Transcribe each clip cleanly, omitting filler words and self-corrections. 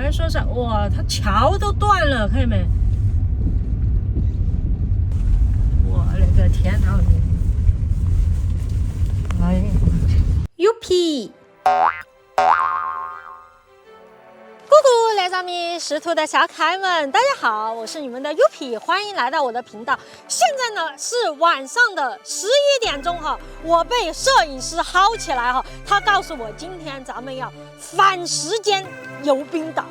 人说是哇，它桥都断了，看见没？我勒个天哪！哎呀，Yupi！ 姑姑来上面识图的小可爱们，大家好，我是你们的 Yupi， 欢迎来到我的频道。现在呢是晚上的11点钟哈，我被摄影师薅起来哈，他告诉我今天咱们要反时间游冰岛，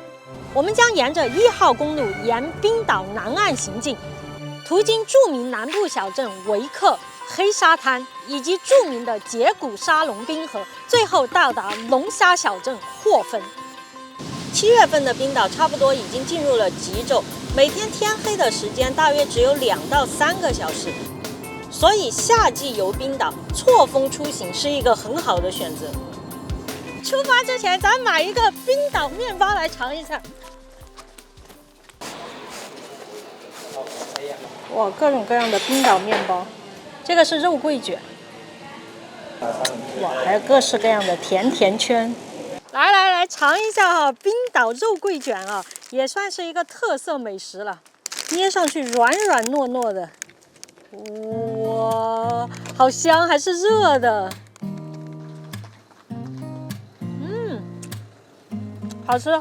我们将沿着1号公路沿冰岛南岸行进，途经著名南部小镇维克、黑沙滩以及著名的杰古沙龙冰河，最后到达龙虾小镇霍芬。7月份的冰岛差不多已经进入了极昼，每天天黑的时间大约只有2到3个小时，所以夏季游冰岛错峰出行是一个很好的选择。出发之前，咱买一个冰岛面包来尝一下。哇，各种各样的冰岛面包，这个是肉桂卷，哇，还有各式各样的甜甜圈。来尝一下哈，冰岛肉桂卷啊，也算是一个特色美食了。捏上去软软糯糯的，哇，好香，还是热的。好吃。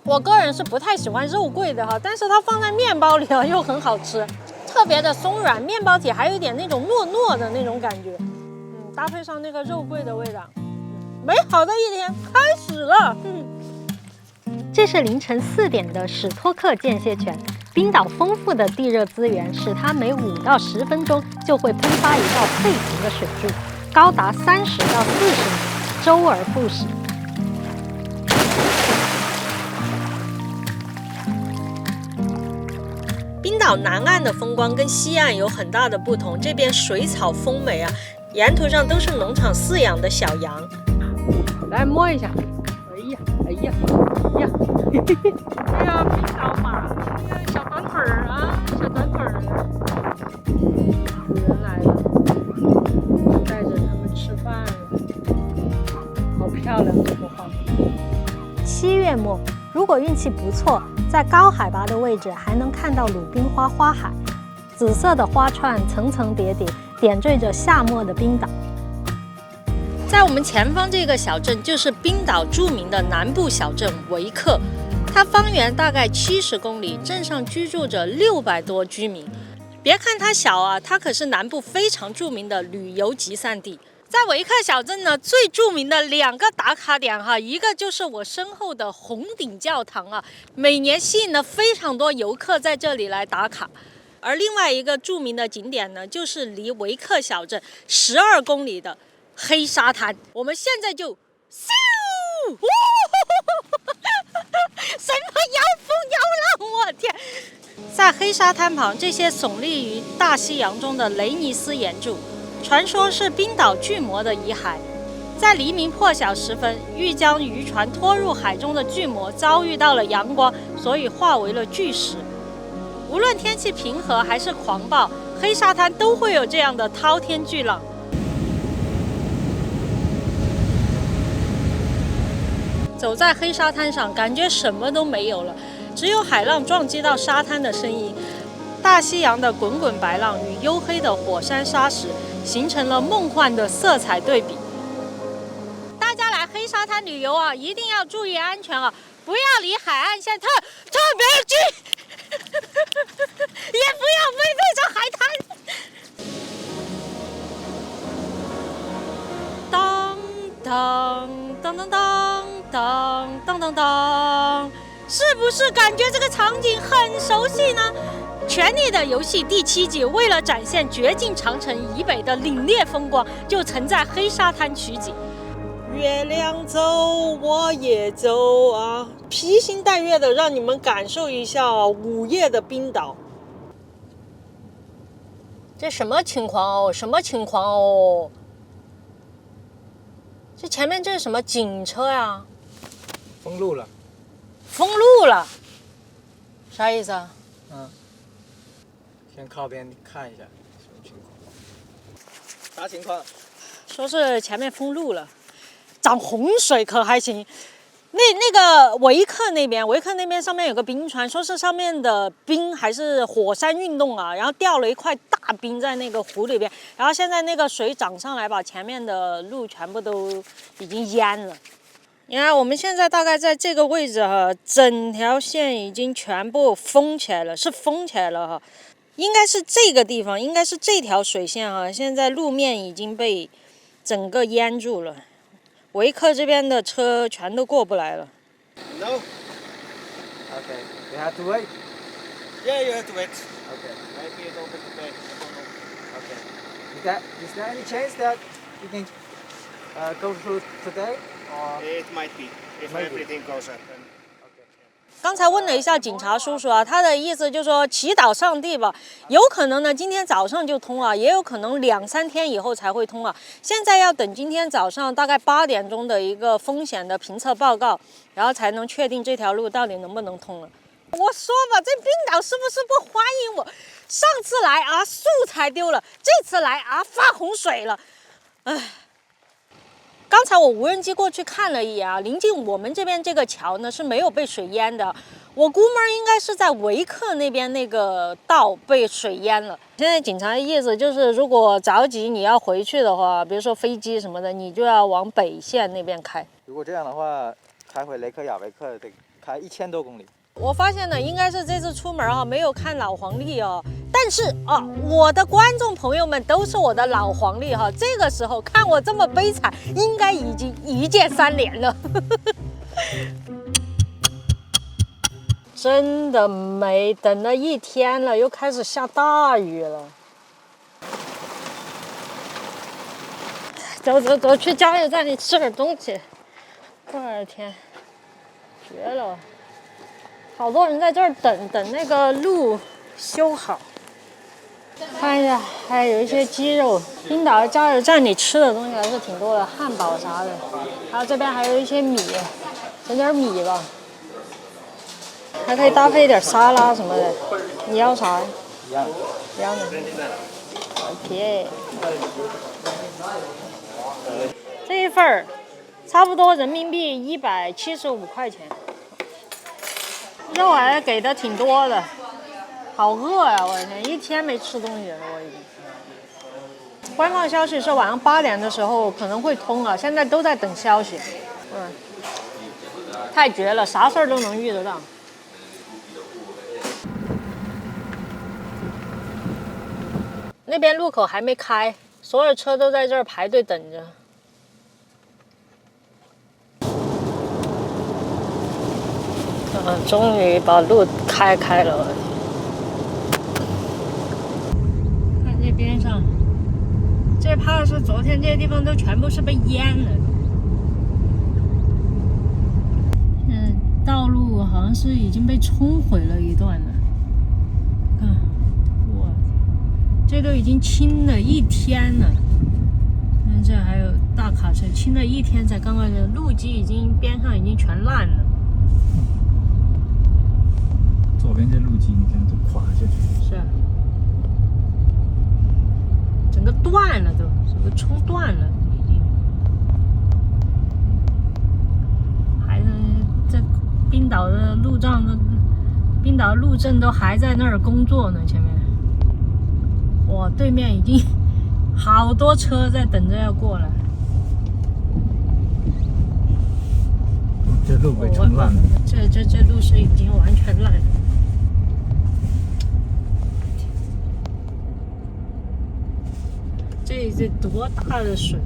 我个人是不太喜欢肉桂的哈，但是它放在面包里又很好吃，特别的松软，面包体还有一点那种糯糯的那种感觉。搭配上那个肉桂的味道。美好的一天开始了。这是凌晨4点的史托克间歇泉。冰岛丰富的地热资源使它每5到10分钟就会喷发一道沸腾的水柱，高达30到40米，周而复始。冰岛南岸的风光跟西岸有很大的不同，这边水草丰美啊，沿途上都是农场饲养的小羊。来摸一下，哎呀，哎呀，哎呀，哎呀，冰岛马，哎呀，小短腿儿啊，小短腿儿。人来了，带着他们吃饭了，好漂亮这个画面。7月末，如果运气不错，在高海拔的位置还能看到鲁冰花花海，紫色的花串层层叠叠，点缀着夏末的冰岛。在我们前方这个小镇就是冰岛著名的南部小镇维克，它方圆大概70公里，镇上居住着600多居民。别看它小啊，它可是南部非常著名的旅游集散地。在维克小镇呢，最著名的2个打卡点哈，一个就是我身后的红顶教堂啊，每年吸引了非常多游客在这里来打卡。而另外一个著名的景点呢，就是离维克小镇12公里的黑沙滩。我们现在就咻，什么妖风妖浪，我天！在黑沙滩旁，这些耸立于大西洋中的雷尼斯岩柱，传说是冰岛巨魔的遗骸。在黎明破晓时分，欲将渔船拖入海中的巨魔遭遇到了阳光，所以化为了巨石。无论天气平和还是狂暴，黑沙滩都会有这样的滔天巨浪。走在黑沙滩上，感觉什么都没有了，只有海浪撞击到沙滩的声音。大西洋的滚滚白浪与黝黑的火山沙石形成了梦幻的色彩对比。大家来黑沙滩旅游啊，一定要注意安全啊，不要离海岸线特别近，也不要背对着海滩。当当当当当当当当当，是不是感觉这个场景很熟悉呢？《权力的游戏》第7季为了展现绝境长城以北的凛冽风光，就曾在黑沙滩取景。月亮走，我也走啊！披星戴月的让你们感受一下午夜的冰岛。这什么情况哦？什么情况哦？这前面这是什么警车呀？封路了。封路了？啥意思啊？先靠边看一下什么情况。啥情况？说是前面封路了，涨洪水可还行，那个维克那边上面有个冰川，说是上面的冰还是火山运动啊，然后掉了一块大冰在那个湖里边，然后现在那个水涨上来，把前面的路全部都已经淹了。你看我们现在大概在这个位置哈，整条线已经全部封起来了，是封起来了哈，应该是这个地方，应该是这条水线哈，现在路面已经被整个淹住了。维克这边的车全都过不来了。No. Okay. You have to wait. Yeah, you have to wait. Okay. Maybe it open today. I don't know. Okay. Is there any chance that you can go through today? Or It might be if Maybe. everything goes up. Then. 刚才问了一下警察叔叔啊，他的意思就是说祈祷上帝吧，有可能呢今天早上就通了，也有可能2-3天以后才会通啊。现在要等今天早上大概8点钟的一个风险的评测报告，然后才能确定这条路到底能不能通了。我说吧，这冰岛是不是不欢迎我？上次来啊，素材丢了，这次来啊，发洪水了，唉。刚才我无人机过去看了一眼啊，临近我们这边这个桥呢是没有被水淹的，我估摸应该是在维克那边那个道被水淹了。现在警察的意思就是，如果着急你要回去的话，比如说飞机什么的，你就要往北线那边开。如果这样的话，开回雷克雅维克得开1000多公里。我发现呢，应该是这次出门啊没有看老黄历哦，但是啊，我的观众朋友们都是我的老黄历哈，这个时候看我这么悲惨，应该已经一键3连了。真的美，等了1天了，又开始下大雨了。走走走，去加油站里吃点东西。我的天，绝了！好多人在这儿等那个路修好。看一下，还有一些鸡肉。冰岛加油站里吃的东西还是挺多的，汉堡啥的。还有这边还有一些米，整点米吧。还可以搭配一点沙拉什么的。你要啥？一样。一样的。OK。这一份儿差不多人民币175块钱。肉还给的挺多的，好饿呀！我的天，1天没吃东西了，我已经。官方消息是晚上8点的时候可能会通了，现在都在等消息。太绝了，啥事儿都能遇得到。那边路口还没开，所有车都在这儿排队等着。终于把路开了。看这边上，这怕是昨天这些地方都全部是被淹了。道路好像是已经被冲毁了一段了。看，哇，这都已经清了1天了。这还有大卡车清了1天才刚刚的，路基已经边上已经全烂了。左边这路基你看都垮下去。是啊，整个断了都，整个冲断了已经。还是这冰岛的路障的，冰岛路政都还在那儿工作呢，前面。哇，对面已经好多车在等着要过来。这路被冲烂了。这路是已经完全烂了。这多大的水，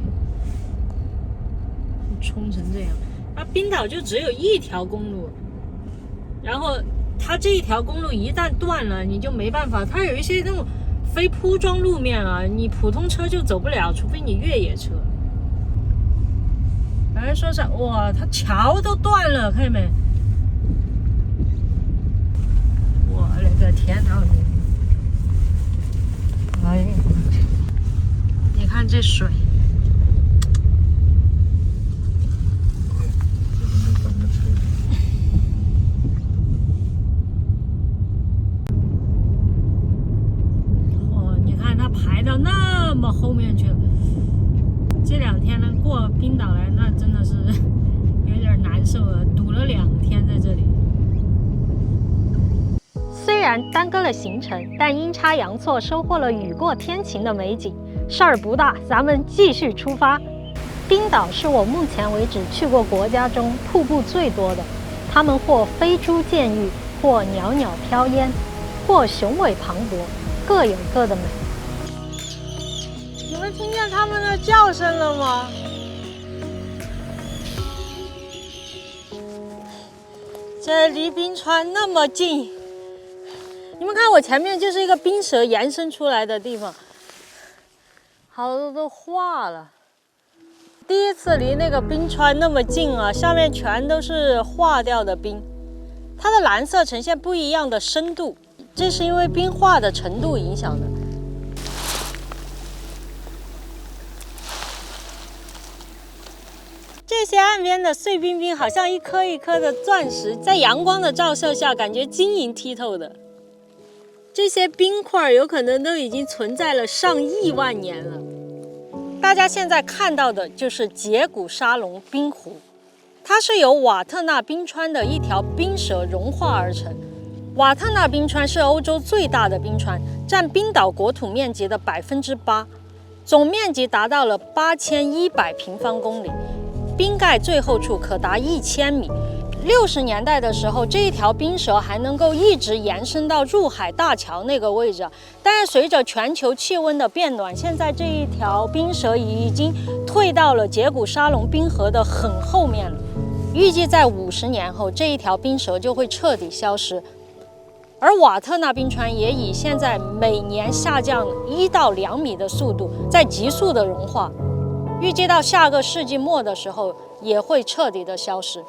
冲成这样！啊，冰岛就只有1条公路，然后它这一条公路一旦断了，你就没办法。它有一些那种非铺装路面啊，你普通车就走不了，除非你越野车。有人说是哇，它桥都断了，看见没？我勒个天啊！哎呀！你看这水，哦，你看它排到那么后面去了。这2天呢，过冰岛来，那真的是有点难受。了，堵了2天在这里。虽然耽搁了行程，但阴差阳错收获了雨过天晴的美景，事儿不大，咱们继续出发。冰岛是我目前为止去过国家中瀑布最多的，它们或飞珠溅玉，或袅袅飘烟，或雄伟磅礴，各有各的美。你们听见它们的叫声了吗？这离冰川那么近，你们看我前面就是一个冰舌延伸出来的地方，好多都化了。第一次离那个冰川那么近啊，下面全都是化掉的冰，它的蓝色呈现不一样的深度，这是因为冰化的程度影响的。这些岸边的碎冰冰好像一颗一颗的钻石，在阳光的照射下，感觉晶莹剔透的。这些冰块有可能都已经存在了上亿万年了。大家现在看到的就是杰古沙龙冰湖，它是由瓦特纳冰川的一条冰舌融化而成。瓦特纳冰川是欧洲最大的冰川，占冰岛国土面积的8%，总面积达到了8100平方公里，冰盖最后处可达1000米。60年代的时候，这一条冰舌还能够一直延伸到入海大桥那个位置，但是随着全球气温的变暖，现在这一条冰舌已经退到了杰古沙龙冰河的很后面了。预计在50年后，这一条冰舌就会彻底消失。而瓦特纳冰川也以现在每年下降1到2米的速度，在急速的融化，预计到下个世纪末的时候也会彻底的消失。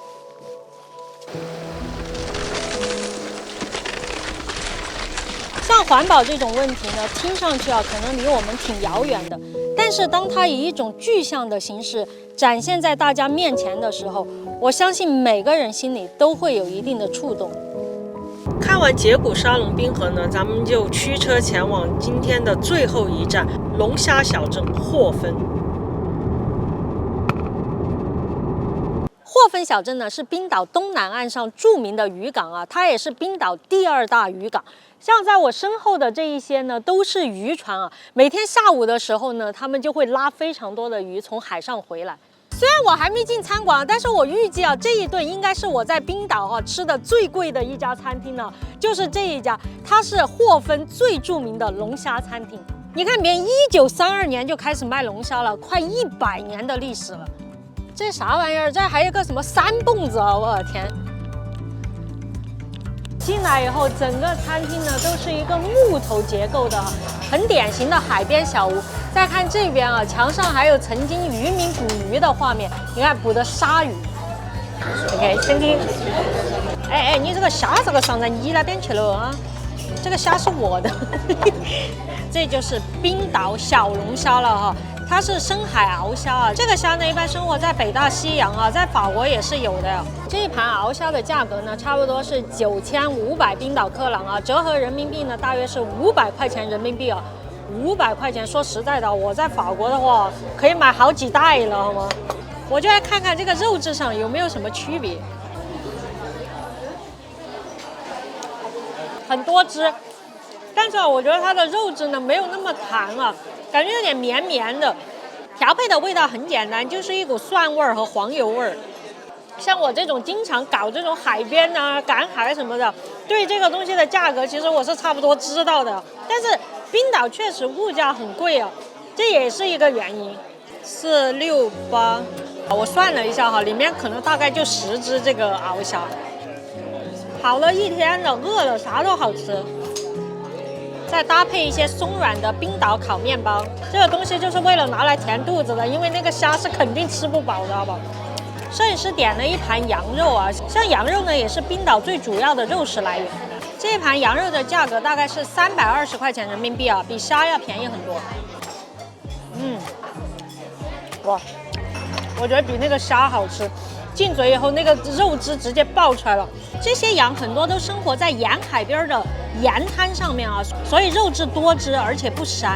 像环保这种问题呢，听上去可能离我们挺遥远的，但是当它以一种具象的形式展现在大家面前的时候，我相信每个人心里都会有一定的触动。看完杰古沙龙冰河呢，咱们就驱车前往今天的最后一站——龙虾小镇霍芬。霍芬小镇呢是冰岛东南岸上著名的渔港啊，它也是冰岛第2大渔港。像在我身后的这一些呢，都是渔船啊。每天下午的时候呢，他们就会拉非常多的鱼从海上回来。虽然我还没进餐馆，但是我预计啊，这一顿应该是我在冰岛吃的最贵的一家餐厅呢，就是这一家，它是霍芬最著名的龙虾餐厅。你看，别人1932年就开始卖龙虾了，快100年的历史了。这啥玩意儿？这还有个什么3蹦子啊！我的天！进来以后，整个餐厅呢都是一个木头结构的，很典型的海边小屋。再看这边啊，墙上还有曾经渔民捕鱼的画面，你看捕的鲨鱼。OK， 先听。哎，你这个虾这个上在你那边去了啊？这个虾是我的。这就是冰岛小龙虾了哈。它是深海鳌虾啊，这个虾呢一般生活在北大西洋啊，在法国也是有的。这一盘鳌虾的价格呢，差不多是9500冰岛克朗啊，折合人民币呢大约是500块钱人民币啊。500块钱，说实在的，我在法国的话可以买好几袋了，好吗？我就来看看这个肉质上有没有什么区别。很多汁，但是我觉得它的肉质呢没有那么弹啊。感觉有点绵绵的，调配的味道很简单，就是一股蒜味儿和黄油味儿。像我这种经常搞这种海边啊、赶海什么的，对这个东西的价格其实我是差不多知道的。但是冰岛确实物价很贵啊，这也是一个原因。468，我算了一下哈，里面可能大概就10只这个鳌虾。跑了一天了，饿了，啥都好吃。再搭配一些松软的冰岛烤面包，这个东西就是为了拿来填肚子的，因为那个虾是肯定吃不饱的，好不好？摄影师点了一盘羊肉啊，像羊肉呢也是冰岛最主要的肉食来源。这一盘羊肉的价格大概是320块钱人民币啊，比虾要便宜很多。哇，我觉得比那个虾好吃。进嘴以后，那个肉汁直接爆出来了。这些羊很多都生活在沿海边的盐滩上面啊，所以肉质多汁，而且不膻。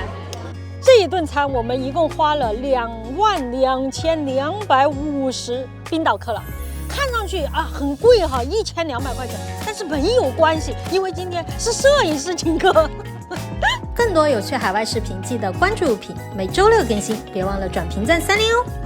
这一顿餐我们一共花了22250冰岛克朗，看上去啊很贵哈，1200块钱，但是没有关系，因为今天是摄影师请客。更多有趣海外视频，记得关注品，每周6更新，别忘了转评赞3连哦。